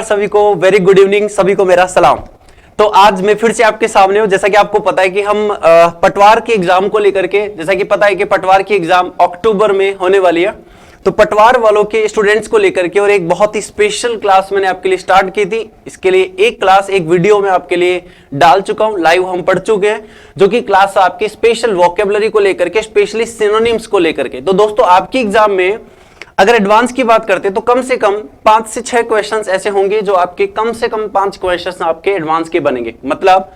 सभी को very good evening, सभी को मेरा सलाम। तो आज मैं फिर से आपके सामने हूं। जैसा कि आपको पता है कि हम पटवार के एग्जाम को लेकर के, जैसा कि पता है कि पटवार की एग्जाम अक्टूबर में होने वाली है, तो पटवार वालों के स्टूडेंट्स को लेकर के और एक बहुत ही स्पेशल क्लास मैंने आपके लिए स्टार्ट की थी। इसके लिए एक क्लास, एक वीडियो में आपके लिए डाल चुका हूं, लाइव हम पढ़ चुके हैं, जो कि क्लास आपके स्पेशल वोकेबलरी को लेकर के, स्पेशली सिनोनिम्स को लेकर के। तो दोस्तों आपकी एग्जाम में अगर एडवांस की बात करते हैं तो कम से कम 5 से 6 क्वेश्चंस ऐसे होंगे जो आपके कम से कम 5 क्वेश्चंस आपके एडवांस के बनेंगे, मतलब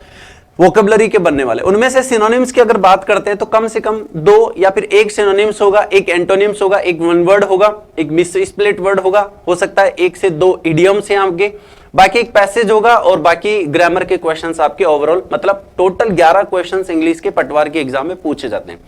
वोकेबुलरी के बनने वाले। उनमें से सिनोनिम्स की अगर बात करते हैं तो कम से कम 2 या फिर 1 सिनोनिम्स होगा, 1 एंटोनिम्स होगा, 1 वन वर्ड होगा, 1 मिस स्प्लिट वर्ड होगा, हो सकता है 1 से 2 इडियम्स हैं आपके, बाकी 1 पैसेज होगा और बाकी ग्रामर के क्वेश्चंस आपके ओवरऑल, मतलब टोटल 11 क्वेश्चंस इंग्लिश के पटवार के एग्जाम में पूछे जाते हैं।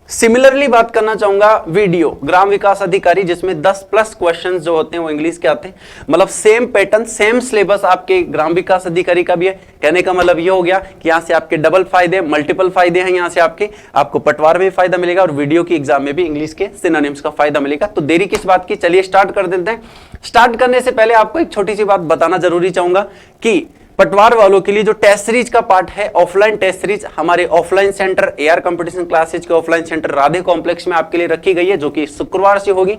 सिमिलरली बात करना चाहूंगा वीडियो ग्राम विकास अधिकारी, जिसमें 10 प्लस क्वेश्चंस जो होते हैं वो इंग्लिश के आते हैं, मतलब सेम पैटर्न, सेम सिलेबस आपके ग्राम विकास अधिकारी का भी है। कहने का मतलब ये हो गया कि यहां से आपके डबल फायदे, मल्टीपल फायदे हैं। यहां से आपको पटवार में फायदा मिलेगा और वीडियो की एग्जाम में भी इंग्लिश के सिनोनिम्स का फायदा मिलेगा। तो देरी किस बात की, चलिए स्टार्ट कर देते हैं। स्टार्ट करने से पहले आपको एक छोटी सी बात बताना जरूरी चाहूंगा कि पटवार वालों के लिए जो टेस्ट सीरीज का पार्ट है, ऑफलाइन टेस्ट सीरीज, हमारे offline centre AR competition classes के ऑफलाइन सेंटर राधे कॉम्प्लेक्स में आपके लिए रखी गई है, जो कि शुक्रवार से होगी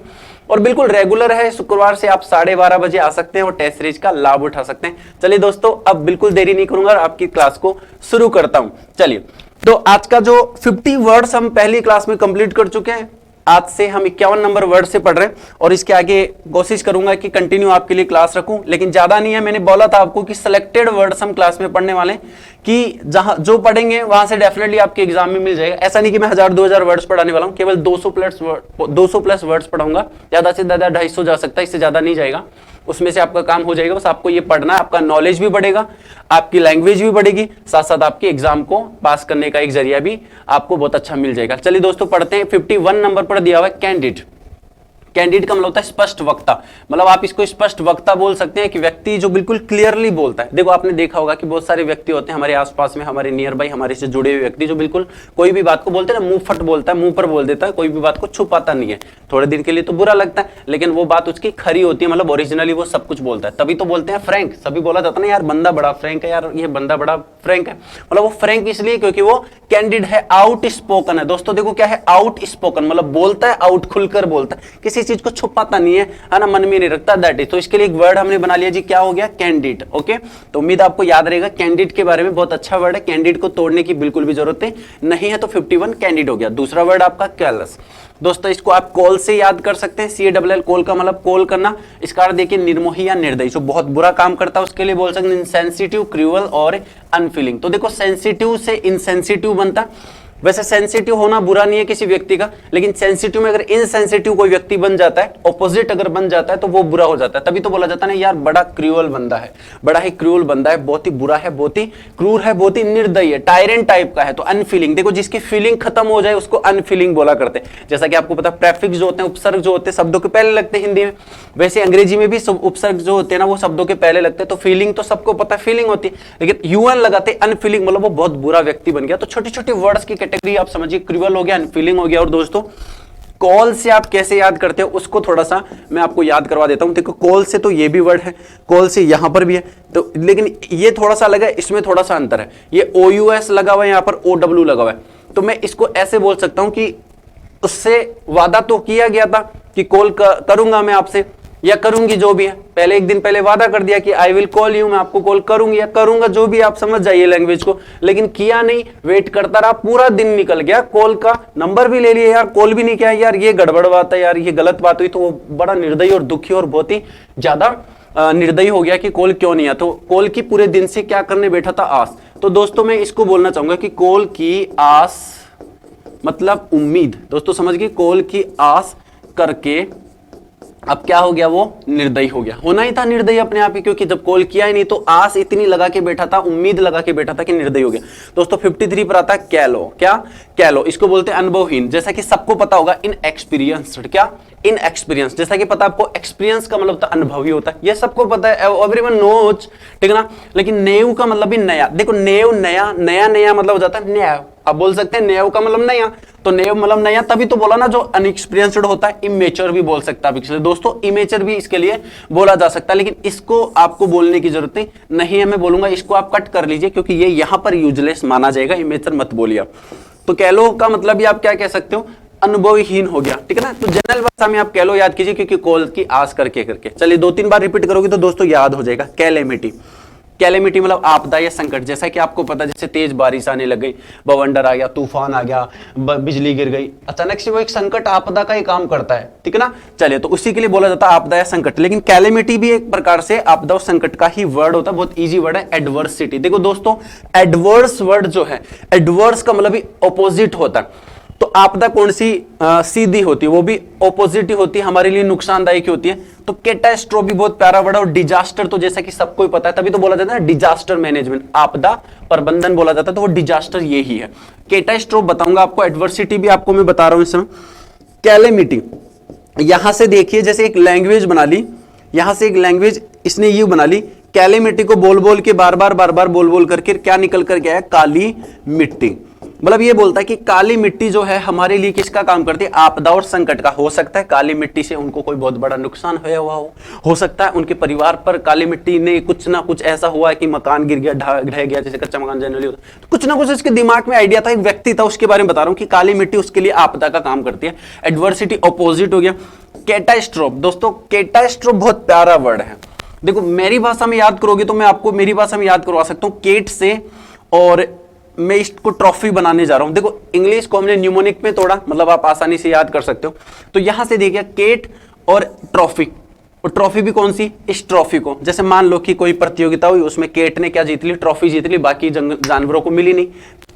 और बिल्कुल रेगुलर है। शुक्रवार से आप 12:30 बजे आ सकते हैं और टेस्ट सीरीज का लाभ उठा सकते हैं। चलिए दोस्तों, अब बिल्कुल देरी नहीं करूंगा और आपकी क्लास को शुरू करता हूं। चलिए, तो आज का जो 50 वर्ड्स हम पहली क्लास में कंप्लीट कर चुके हैं। आज से हम 51 नंबर वर्ड से पढ़ रहे हैं और इसके आगे कोशिश करूंगा कि कंटिन्यू आपके लिए क्लास रखूं, लेकिन ज्यादा नहीं है। मैंने बोला था आपको कि सिलेक्टेड वर्ड्स हम क्लास में पढ़ने वाले हैं, कि जहां जो पढ़ेंगे वहां से डेफिनेटली आपके एग्जाम में मिल जाएगा। ऐसा नहीं कि मैं 1000-2000 वर्ड्स पढ़ाने वाला हूं, केवल 200 प्लस वर्ड्स पढ़ाऊंगा। ज्यादा से ज्यादा 250 जा सकता है, इससे ज्यादा नहीं जाएगा। उसमें से आपका काम हो जाएगा, बस आपको ये पढ़ना है, आपका नॉलेज भी बढ़ेगा, आपकी लैंग्वेज भी बढ़ेगी, साथ साथ आपके एग्जाम को पास करने का एक जरिया भी आपको बहुत अच्छा मिल जाएगा। चलिए दोस्तों पढ़ते हैं। 51 नंबर पर दिया हुआ है कैंडिड। कैंडिड का मतलब होता है स्पष्ट वक्ता, मतलब आप इसको स्पष्ट वक्ता बोल सकते हैं कि व्यक्ति जो बिल्कुल क्लियरली बोलता है। देखो आपने देखा होगा कि बहुत सारे व्यक्ति होते हैं हमारे आसपास में, हमारे नियर बाई, हमारे से जुड़े हुए व्यक्ति, जो बिल्कुल कोई भी बात को बोलते हैं ना, मुंह फट बोलता है, मुंह पर बोल देता है, कोई भी बात को छुपाता नहीं है। थोड़े दिन के लिए तो बुरा लगता है, लेकिन वो बात उसकी खरी होती है, मतलब ओरिजिनली वो सब कुछ बोलता है। तभी तो बोलते हैं फ्रैंक। सभी बोला जाता है ना, यार बंदा बड़ा फ्रैंक है, यार ये बंदा बड़ा फ्रैंक है, मतलब वो फ्रैंक इसलिए क्योंकि वो कैंडिड है, आउट स्पोकन है। दोस्तों देखो क्या है आउट स्पोकन, मतलब बोलता है, आउट खुलकर बोलता है, किसी चीज को छुपाता नहीं है ना, मन में नहीं रखता, दैट इज। तो इसके लिए एक वर्ड हमने बना लिया जी, क्या हो गया, कैंडिड। ओके, तो उम्मीद आपको याद रहेगा कैंडिड के बारे में, बहुत अच्छा वर्ड है, कैंडिड को तोड़ने की बिल्कुल भी जरूरत नहीं है। तो 51 कैंडिड हो गया। दूसरा वर्ड आपका कैलस। दोस्तों इसको आप कॉल से याद कर सकते हैं, CALL, कॉल का मतलब कॉल करना। इसका अर्थ देखिए निर्मोही या निर्दयी, जो बहुत बुरा काम करता है उसके लिए बोल सकते हैं इनसेंसिटिव, क्रूअल और अनफीलिंग। तो देखो सेंसिटिव से इनसेंसिटिव बनता है। वैसे सेंसिटिव होना बुरा नहीं है किसी व्यक्ति का, लेकिन सेंसिटिव में अगर इनसेंसिटिव कोई व्यक्ति बन जाता है, ऑपोजिट अगर बन जाता है, तो वो बुरा हो जाता है। तभी तो बोला जाता है ना, यार बड़ा क्रूअल बंदा है, बड़ा ही क्रूअल बंदा है, बहुत ही बुरा है, बहुत ही क्रूर है, बहुत ही निर्दयी है, टायरेंट टाइप का है। तो अनफीलिंग, देखो जिसकी फीलिंग खत्म हो जाए उसको अनफीलिंग बोला करते हैं। जैसा कि आपको पता है प्रेफिक्स जो होते हैं, उपसर्ग जो होते हैं शब्दों के पहले लगते हैं हिंदी में, वैसे अंग्रेजी में भी उपसर्ग जो होते हैं ना वो शब्दों के पहले लगते हैं। तो फीलिंग तो सबको पता है फीलिंग होती है, लेकिन UN लगाते अनफीलिंग, मतलब वो बहुत बुरा व्यक्ति बन गया। तो छोटी छोटी वर्ड्स की कैटेगरी आप समझिए, क्रूअल हो गया, अनफीलिंग हो गया। और दोस्तों कॉल से आप कैसे याद करते हो उसको थोड़ा सा मैं आपको याद करवा देता हूं। देखो कॉल से तो ये भी वर्ड है, कॉल से यहां पर भी है, तो लेकिन ये थोड़ा सा अलग है, इसमें थोड़ा सा अंतर है। ये OUS लगा हुआ है, यहां पर OW लगा हुआ है। तो मैं इसको ऐसे बोल सकता हूं कि उससे वादा तो किया गया था कि कॉल करूंगा मैं आपसे या करूंगी, जो भी है, पहले एक दिन पहले वादा कर दिया कि आई विल कॉल यू, मैं आपको कॉल करूंगी या करूंगा, जो भी आप समझ जाइए लैंग्वेज को, लेकिन किया नहीं, वेट करता रहा, पूरा दिन निकल गया, कॉल का नंबर भी ले लिया, यार कॉल भी नहीं किया, यार ये गड़बड़ बात है, यार ये गलत बात हुई। तो वो बड़ा निर्दयी और दुखी और बहुत ही ज्यादा निर्दयी हो गया कि कॉल क्यों नहीं आया। तो कॉल की पूरे दिन से क्या करने बैठा था, आस। तो दोस्तों मैं इसको बोलना चाहूंगा कि कॉल की आस मतलब उम्मीद। दोस्तों समझ गए, कॉल की आस करके अब क्या हो गया, वो निर्दयी हो गया। होना ही था निर्दयी अपने आप ही, क्योंकि जब कॉल किया ही नहीं तो आस इतनी लगा के बैठा था, उम्मीद लगा के बैठा था कि निर्दयी हो गया। दोस्तों 53 पर आता है कैलो। क्या कैलो, इसको बोलते हैं अनुभवहीन। जैसा कि सबको पता होगा इनएक्सपीरियंस्ड। क्या इनएक्सपीरियंस, जैसा कि पता आपको एक्सपीरियंस का मतलब अनुभवी होता है, ये सबको पता है, एवरीवन नोज, ठीक है ना। लेकिन नेव का मतलब भी नया। देखो नेव नया, नया नया मतलब हो जाता है नया, आप बोल सकते हैं नेव का मतलब नया, तो नेव मतलब नया, तभी तो बोला ना जो अनएक्सपीरियंस्ड होता है, इमेच्योर भी बोल सकता है। पिछले दोस्तों इमेच्योर भी इसके लिए बोला जा सकता है, लेकिन इसको आपको बोलने की जरूरत नहीं है, मैं बोलूंगा इसको आप कट कर लीजिए क्योंकि ये यहां पर यूजलेस माना जाएगा, इमेच्योर मत बोलिए। तो कह लो का मतलब भी आप क्या कह सकते हो, अनुभवहीन हो गया, ठीक है ना। तो जनरल भाषा में आप कह लो याद कीजिए, क्योंकि कॉल की आस करके चलिए 2-3 बार रिपीट करोगे तो दोस्तों याद हो जाएगा। कैलेमिटी, कैलेमिटी मतलब आपदा या संकट, जैसा कि आपको पता जैसे तेज बारिश आने लग गई, बवंडर आ गया, तूफान आ गया, बिजली गिर गई, अचानक से वो एक संकट आपदा का ही काम करता है, ठीक है ना। चलिए तो उसी के लिए बोला जाता है आपदा या संकट, लेकिन कैलेमिटी भी एक प्रकार से आपदा और संकट का ही वर्ड होता है, बहुत इजी वर्ड है, एडवर्सिटी। देखो दोस्तों एडवर्स वर्ड जो है, एडवर्स का मतलब ऑपोजिट होता है। तो आपदा कौन सी सीधी होती है, वो भी ऑपोजिट ही होती है, हमारे लिए नुकसानदायक होती है। तो कैटास्ट्रोफी बहुत प्यारा वर्ड है, और डिजास्टर तो जैसा कि सबको ही पता है, तभी तो बोला जाता है डिजास्टर मैनेजमेंट, आपदा प्रबंधन बोला जाता है, तो वो डिजास्टर ये ही है। कैटास्ट्रोफ बताऊंगा आपको, एडवर्सिटी भी आपको मैं बता रहा हूं इस समय। कैलेमिटी, यहां से देखिए जैसे एक लैंग्वेज बना ली, यहां से एक लैंग्वेज इसने यू बना ली, कैलेमिटी को बोल बोल के बार बार बोल बोल करके क्या निकल कर गया है, काली मिट्टी। मतलब ये बोलता है कि काली मिट्टी जो है हमारे लिए किसका काम करती है, आपदा और संकट का। हो सकता है काली मिट्टी से उनको कोई बहुत बड़ा नुकसान हुआ हुआ हो सकता है उनके परिवार पर काली मिट्टी ने कुछ ना कुछ ऐसा हुआ है कि मकान गिर गया, ढह गया, जैसे कच्चा मकान जनरली होता है, तो कुछ ना कुछ इसके दिमाग में आइडिया था, एक व्यक्ति था, उसके बारे में बता रहा हूं कि काली मिट्टी उसके लिए आपदा का काम करती है। एडवर्सिटी ऑपोजिट हो गया। कैटास्ट्रोफ, दोस्तों कैटास्ट्रोफ बहुत प्यारा वर्ड है। देखो मेरी भाषा में याद करोगे तो मैं आपको मेरी भाषा में याद करवा सकता हूँ केट से, और मैं इसको ट्रॉफी बनाने जा रहा हूं। देखो इंग्लिश को हमने न्यूमोनिक में तोड़ा, मतलब आप आसानी से याद कर सकते हो। तो यहां से देखिए केट और ट्रॉफी, और ट्रॉफी भी कौन सी, इस ट्रॉफी को, जैसे मान लो कि कोई प्रतियोगिता हुई, उसमें केट ने क्या जीत ली, ट्रॉफी जीत ली, बाकी जानवरों को मिली नहीं,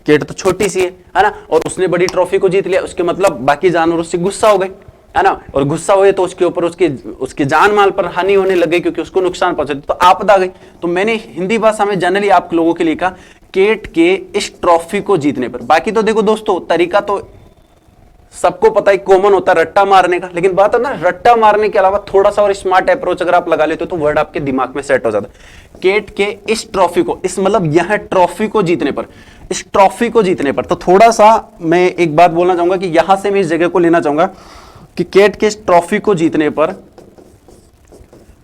केट तो छोटी सी है ना, और उसने बड़ी ट्रॉफी को जीत लिया, उसके मतलब बाकी जानवर उससे गुस्सा हो गए, है ना, और गुस्सा हुए तो उसके ऊपर उसके जान माल पर हानि होने लगी, क्योंकि उसको नुकसान पहुंचा, तो आपदा आ गई। तो मैंने हिंदी भाषा में जनरली आप लोगों के लिए कहा केट के इस ट्रॉफी को जीतने पर। बाकी तो देखो दोस्तों तरीका तो सबको पता है, कॉमन होता है रट्टा मारने का, लेकिन बात है ना रट्टा मारने के अलावा थोड़ा सा और स्मार्ट अप्रोच अगर आप लगा लेते हो तो वर्ड आपके दिमाग में सेट हो जाता है। केट के इस ट्रॉफी को, इस मतलब यह ट्रॉफी को जीतने पर, इस ट्रॉफी को जीतने पर। तो थोड़ा सा मैं एक बात बोलना चाहूंगा कि यहां से मैं इस जगह को लेना चाहूंगा कि केट के इस ट्रॉफी को जीतने पर,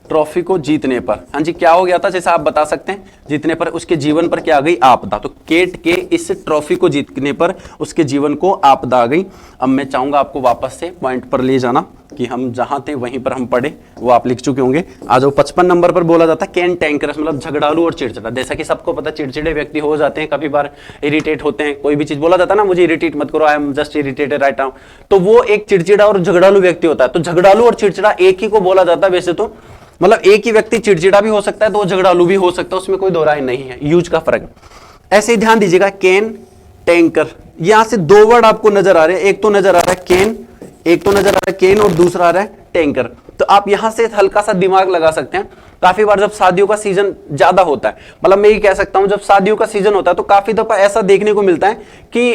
ट्रॉफी को जीतने पर, हाँ जी क्या हो गया था, जैसे आप बता सकते हैं, जीतने पर उसके जीवन पर क्या आ गई, आपदा। तो केट के इस ट्रॉफी को जीतने पर उसके जीवन को आपदा आ गई। अब मैं चाहूंगा आपको वापस से पॉइंट पर ले जाना कि हम जहां थे वहीं पर हम पढ़े, वो आप लिख चुके होंगे। आज 55 नंबर पर बोला जाता है कैन टैंकरस, मतलब झगड़ालू और चिड़चिड़ा। जैसा कि सबको पता चिड़चिड़े व्यक्ति हो जाते हैं, कभी बार इरिटेट होते हैं, कोई भी चीज बोला जाता है ना, मुझे इरिटेट मत करो, I am just irritated right now, तो वो एक चिड़चिड़ा और झगड़ालू व्यक्ति होता है। तो झगड़ालू और चिड़चिड़ा एक ही को बोला जाता है वैसे तो, मतलब एक ही व्यक्ति चिड़चिड़ा भी हो सकता है तो झगड़ालू भी हो सकता है, उसमें कोई दो राय नहीं है, यूज का फर्क। ऐसे ही ध्यान दीजिएगा, कैन टैंकर, यहां से दो वर्ड आपको नजर आ रहे हैं, एक तो नजर आ रहा है कैन, एक तो नजर आ रहा है कैन और दूसरा आ रहा है टैंकर। तो आप यहां से हल्का सा दिमाग लगा सकते हैं। काफी बार जब शादियों का सीजन ज्यादा होता है, मतलब मैं ये कह सकता हूं जब शादियों का सीजन होता है तो काफी दफा ऐसा देखने को मिलता है कि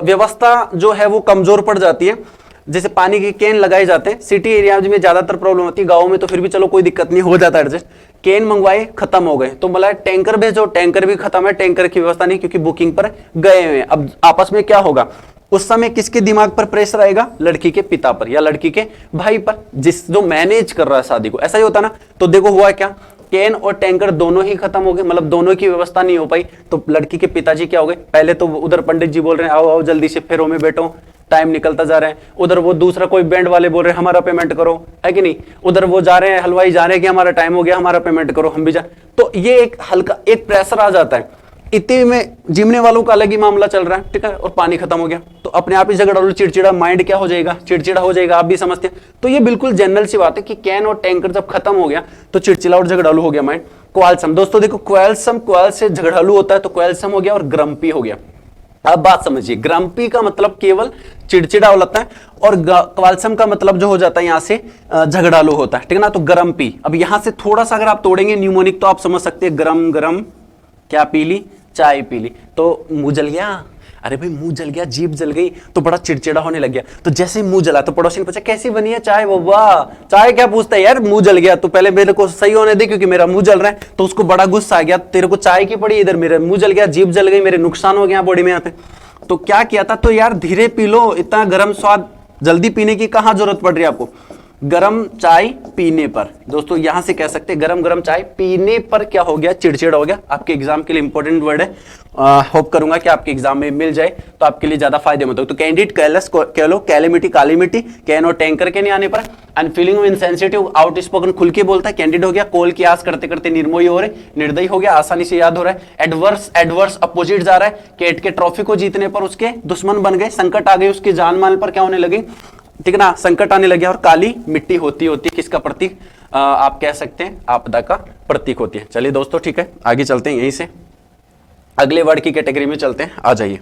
व्यवस्था जो है वो कमजोर पड़ जाती है। जैसे पानी के कैन लगाए जाते हैं, सिटी एरिया में ज्यादातर प्रॉब्लम होती है, गांव में तो फिर भी चलो कोई दिक्कत नहीं, हो जाता है एडजस्ट। कैन मंगवाए खत्म हो गए, तो बोला टैंकर भेजो, टैंकर भी खत्म है, टैंकर की व्यवस्था नहीं क्योंकि बुकिंग पर गए हुए हैं। अब आपस में क्या होगा, उस समय किसके दिमाग पर प्रेशर आएगा, लड़की के पिता पर या लड़की के भाई पर, जो मैनेज कर रहा है शादी को, ऐसा ही होता ना। तो देखो हुआ क्या, कैन और टैंकर दोनों ही खत्म हो गए, मतलब दोनों की व्यवस्था नहीं हो पाई। तो लड़की के पिताजी क्या हो गए, पहले तो उधर पंडित जी बोल रहे हैं आओ आओ जल्दी से फेरों में बैठो, टाइम निकलता जा रहा है, उधर वो दूसरा कोई बैंड वाले बोल रहे हैं हमारा पेमेंट करो, है कि नहीं, उधर वो जा रहे हैं हलवाई जा रहे हैं कि हमारा टाइम हो गया हमारा पेमेंट करो, हम भी जा। तो ये एक हल्का एक प्रेशर आ जाता है, इतने में जिमने वालों का अलग ही मामला चल रहा है, ठीक है, और पानी खत्म हो गया तो अपने आप ही झगड़ा चिड़चिड़ा माइंड क्या हो जाएगा, चिड़चिड़ा हो जाएगा, आप भी समझते हैं। तो ये बिल्कुल जनरल सी बात है कि कैन और टैंकर जब खत्म हो गया तो चिड़चिड़ा और झगड़ालू हो गया माइंड। क्वालसम, दोस्तों देखो क्वालसम, क्वाल से झगड़ालू होता है तो क्वालसम हो गया, और ग्रम्पी हो गया। अब बात समझिए, ग्रम्पी का मतलब केवल चिड़चिड़ा होता है, और क्वालसम का मतलब जो हो जाता है यहां से झगड़ालू होता है, ठीक है ना। तो ग्रम्पी, अब यहां से थोड़ा सा अगर आप तोड़ेंगे न्यूमोनिक तो आप समझ सकते हैं, गरम गरम क्या पी ली, चाय पी ली, तो मुंह जल गया, अरे भाई मुंह जल गया, जीभ जल गई, तो बड़ा चिड़चिड़ा होने लग गया। तो जैसे ही मुंह जला तो पड़ोसी ने पूछा कैसी बनी है चाय, वो वाह चाय क्या पूछता है यार, मुंह जल गया, तो पहले मेरे को सही होने दे क्योंकि मेरा मुंह जल रहा है। तो उसको बड़ा गुस्सा आ गया, तेरे को चाय की पड़ी, इधर मेरा मुंह जल गया, जीभ जल गई, मेरे नुकसान हो गया बॉडी में यहाँ पे। तो क्या किया था, तो यार धीरे पी लो, इतना गर्म स्वाद जल्दी पीने की कहां जरूरत पड़ रही है आपको। गरम चाय पीने पर, दोस्तों यहां से कह सकते हैं गरम गरम चाय पीने पर क्या हो गया, चिड़चिड़ हो गया। आपके एग्जाम के लिए इंपॉर्टेंट वर्ड है, होप करूंगा कि आपके एग्जाम में मिल जाए तो आपके लिए ज्यादा फायदेमंद हो। तो कैंडिड, कैलस, कह लो कैलेमिटी, काली मिट्टी, कैन और टैंकर के नहीं आने पर, and feeling of insensitive, out spoken, खुल के बोलता है, कैंडिड हो गया, कोल की आस करते करते निर्मोही हो रहे, निर्दयी हो गया, आसानी से याद हो रहा है, एडवर्स, एडवर्स अपोजिट जा रहा है, केट के ट्रॉफी को जीतने पर उसके दुश्मन बन गए, संकट आ गए उसके जान माल पर, क्या होने लगे, ठीक है ना, संकट आने लगे। और काली मिट्टी होती होती किसका प्रतीक, आप कह सकते हैं आपदा का प्रतीक होती है। चलिए दोस्तों ठीक है, आगे चलते हैं, यहीं से अगले वर्ड की कैटेगरी में चलते हैं। आ जाइए,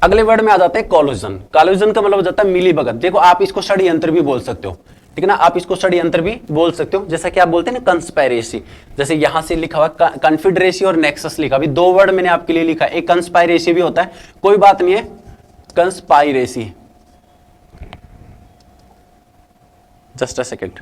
अगले वर्ड में आ जाते हैं कॉलोजन। कॉलोजन का मतलब हो जाता है मिली भगत। देखो आप इसको षड्यंत्र भी बोल सकते हो, ठीक है ना, आप इसको षड्यंत्र भी बोल सकते हो, जैसा कि आप बोलते हैं ना कंस्पायरेसी, जैसे यहां से लिखा हुआ कॉन्फिडरेसी और नेक्सस लिखा, अभी दो वर्ड मैंने आपके लिए लिखा, एक कंस्पायरेसी भी होता है, कोई बात नहीं है, conspiracy, just a second,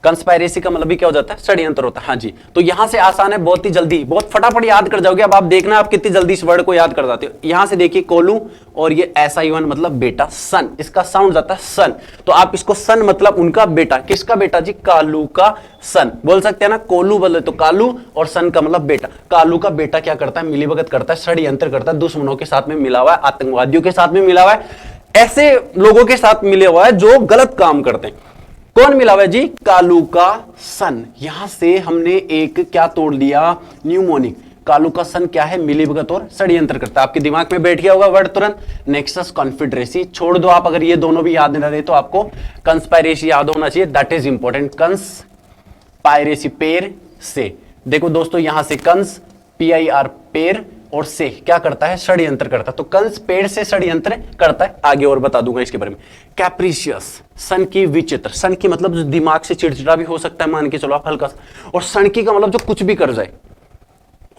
conspiracy का मतलब भी क्या हो जाता है, षड्यंत्र होता है। हाँ जी, तो यहां से आसान है, बहुत ही जल्दी, बहुत फटाफट याद कर जाओगे। अब आप देखना आप कितनी जल्दी इस वर्ड को याद कर जाते हो। यहां से देखिए कोलू, और ये SI1 मतलब बेटा, सन, इसका साउंड जाता है सन, तो आप इसको सन मतलब उनका बेटा, किसका बेटा जी, कालू का सन बोल सकते हैं ना, कोलू बोले तो कालू, और सन का मतलब बेटा। कालू का बेटा क्या करता है, मिलीभगत करता है, षड्यंत्र करता है, दुश्मनों के साथ में मिला हुआ है, आतंकवादियों के साथ में मिला हुआ है, ऐसे लोगों के साथ मिले हुआ है जो गलत काम करते हैं। कौन मिला हुआ है जी, कालू का सन। यहां से हमने एक क्या तोड़ लिया, न्यूमोनिक। कालू का सन क्या है, मिलीभगत और षड्यंत्र करता है। आपके दिमाग में बैठ गया होगा वर्ड तुरंत, नेक्सस, कॉन्फिडरेसी, छोड़ दो आप, अगर ये दोनों भी याद नहीं रहे तो आपको कंस्पायरेसी याद होना चाहिए, दैट इज इंपॉर्टेंट। कंस्पायरेसी, पेर से, देखो दोस्तों यहां से कंस, PIR पेर, और से क्या करता है, षड्यंत्र करता है। तो कंस पेड़ से षड्यंत्र करता है, आगे और बता दूंगा इसके बारे में। कैप्रिशियस, सन की विचित्र, सन की मतलब जो दिमाग से चिड़चिड़ा भी हो सकता है, मान के चलो आप हल्का सा, और सन की का मतलब जो कुछ भी कर जाए,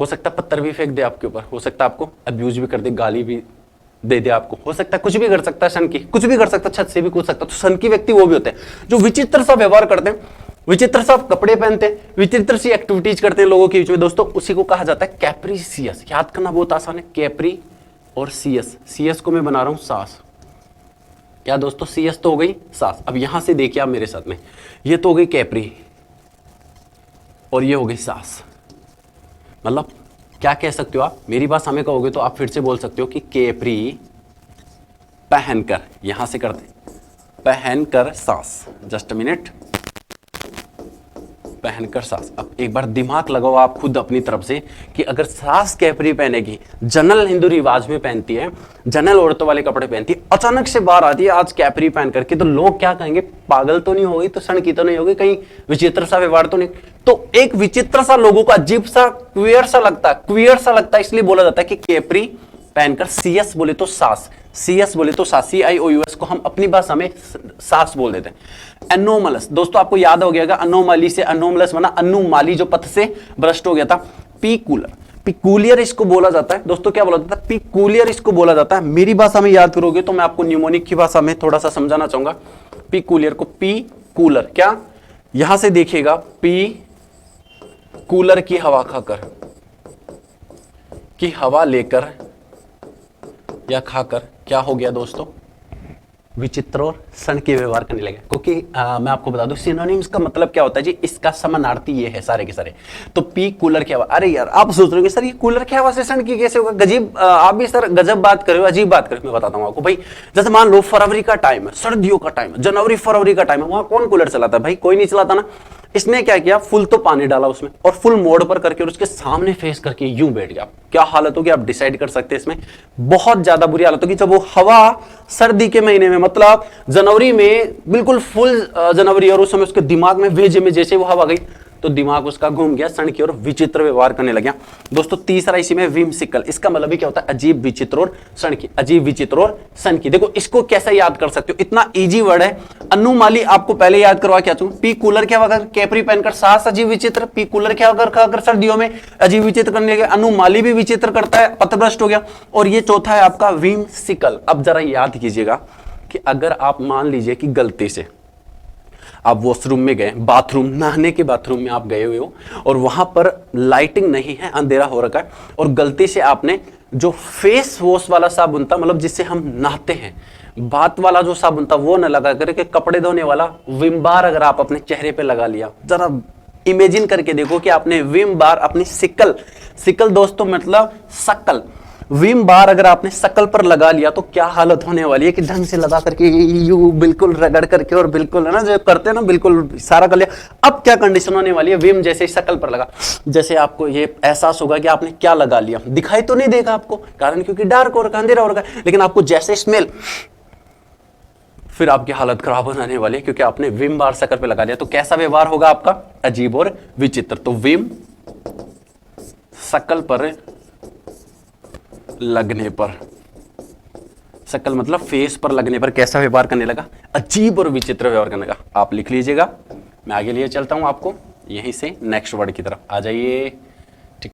हो सकता है पत्थर भी फेंक दे आपके ऊपर, हो सकता है आपको अब्यूज भी कर दे, गाली भी दे दे आपको, हो सकता है कुछ भी कर सकता है, सन की कुछ भी कर सकता है, छत से भी कूद सकता है। तो सन की व्यक्ति वो भी होते हैं जो विचित्र सा व्यवहार करते हैं, विचित्र सा कपड़े पहनते हैं, विचित्र सी एक्टिविटीज करते हैं लोगों के बीच में, दोस्तों उसी को कहा जाता है कैप्रिसियस। याद करना बहुत आसान है, कैप्री और सीएस, सीएस को मैं बना रहा हूं सास, क्या दोस्तों, सीएस तो हो गई सास। अब यहां से देखिए आप मेरे साथ में, ये तो हो गई कैप्री और ये हो गई सास, मतलब क्या कह सकते हो आप, मेरी बात हमें कहोगे तो आप फिर से बोल सकते हो कि कैप्री पहनकर, यहां से करते पहनकर सास, जस्ट अ मिनट, पहनकर सास। अब एक बार दिमाग लगाओ आप खुद अपनी तरफ से कि अगर सास कैपरी पहनेगी, जनरल हिंदू रिवाज में पहनती है, जनरल औरतों वाले कपड़े पहनती है, अचानक से बाहर आती है आज कैपरी पहन करके, तो लोग क्या कहेंगे, पागल तो नहीं हो गई, तो सण की तो नहीं हो गई, कहीं विचित्र सा व्यवहार तो नहीं। तो एक विचित्र सा, लोगों को अजीब सा, क्वियर सा लगता है, क्वियर सा लगता है, इसलिए बोला जाता है कि कैपरी पहनकर, सीएस बोले तो सास, सीएस बोले तो सास, CIOUS को हम अपनी भाषा में सास बोल देते हैं। एनोमलस, दोस्तों आपको याद हो गया, अनोमली से अनोमलस बना, अनुमाली जो पथ से भ्रष्ट हो गया था। पीकुलर, पिकुलियर इसको बोला जाता है, दोस्तों क्या बोला जाता है, पिकुलियर इसको बोला जाता है। मेरी भाषा में याद करोगे तो मैं आपको न्यूमोनिक की भाषा में थोड़ा सा समझाना चाहूंगा। पिकुलियर को, पी कूलर, क्या यहां से देखिएगा, पी कूलर की हवा खाकर, की हवा लेकर या खाकर, क्या हो गया दोस्तों, विचित्र और सण के व्यवहार करने लगे। क्योंकि मैं आपको बता दूं सिनोनिम्स का मतलब क्या होता है जी, इसका समानार्थी ये है सारे के सारे। तो पी कूलर की हवा, अरे यार आप सोच रहे हो सर ये कूलर की हवा से सण की कैसे होगा, गजीब, आप भी सर गजब बात कर रहे हो, अजीब बात कर रहे हो। मैं बताता हूं आपको भाई, जैसे मान लो फरवरी का टाइम है, सर्दियों का टाइम है, जनवरी फरवरी का टाइम है, वहां कौन कूलर चलाता है भाई, कोई नहीं चलाता ना। इसने क्या किया, फुल तो पानी डाला उसमें और फुल मोड पर करके और उसके सामने फेस करके यूं बैठ गया। क्या हालत होगी आप डिसाइड कर सकते हैं, इसमें बहुत ज्यादा बुरी हालत होगी। जब वो हवा सर्दी के महीने में, मतलब जनवरी में, बिल्कुल फुल जनवरी, और उस समय उसके दिमाग में भेजे में जैसे वो हवा गई तो दिमाग उसका घूम गया, सण की और विचित्र व्यवहार करने लगा। दोस्तों तीसरा इसी में विमसिकल, इसका मतलब भी क्या होता है, अजीब विचित्र और सण की, अजीब विचित्र और सण की। देखो इसको कैसे याद कर सकते हो, इतना इजी वर्ड है। अनुमाली आपको पहले याद करवा क्या चाहूं, पी कूलर क्या होगा, कैपरी पहनकर सास अजीब विचित्र, पी कूलर क्या होगा अगर सर्दियों में अजीब विचित्र करने लगे, अनुमाली भी विचित्र करता है, पथभ्रष्ट हो गया। और ये चौथा है आपका विमसिकल। अब जरा याद कीजिएगा कि अगर आप मान लीजिए कि गलती से आप वॉशरूम में गए, बाथरूम, नहाने के बाथरूम में आप गए हुए हो और वहां पर लाइटिंग नहीं है, अंधेरा हो रखा है और गलती से आपने जो फेस वॉश वाला साबुन था, मतलब जिससे हम नहाते हैं, बात वाला जो साबुन था वो न लगा करके कपड़े धोने वाला विम बार अगर आप अपने चेहरे पे लगा लिया, जरा इमेजिन करके देखो कि आपने विम बार अपनी सिकल, सिकल दोस्तों मतलब शकल, विम बार अगर आपने शकल पर लगा लिया तो क्या हालत होने वाली है कि ढंग से लगा करके यू बिल्कुल रगड़ करके और बिल्कुल है ना जो करते हैं ना बिल्कुल सारा कर लिया, अब क्या कंडीशन होने वाली है, विम जैसे शकल पर लगा, जैसे आपको ये एहसास होगा कि आपने क्या लगा लिया, दिखाई तो नहीं देगा आपको, कारण क्योंकि डार्क हो रखा, अंधेरा हो रखा, लेकिन आपको जैसे स्मेल, फिर आपकी हालत खराब होने वाली है क्योंकि आपने विम बार शकल पे लगा दिया। तो कैसा व्यवहार होगा आपका, अजीब और विचित्र। तो विम शकल पर लगने पर, शकल मतलब फेस पर लगने पर कैसा व्यवहार करने लगा, अजीब और विचित्र व्यवहार करने लगा। आप लिख लीजिएगा, मैं आगे लिए चलता हूं आपको यहीं से नेक्स्ट वर्ड की तरफ आ जाइए।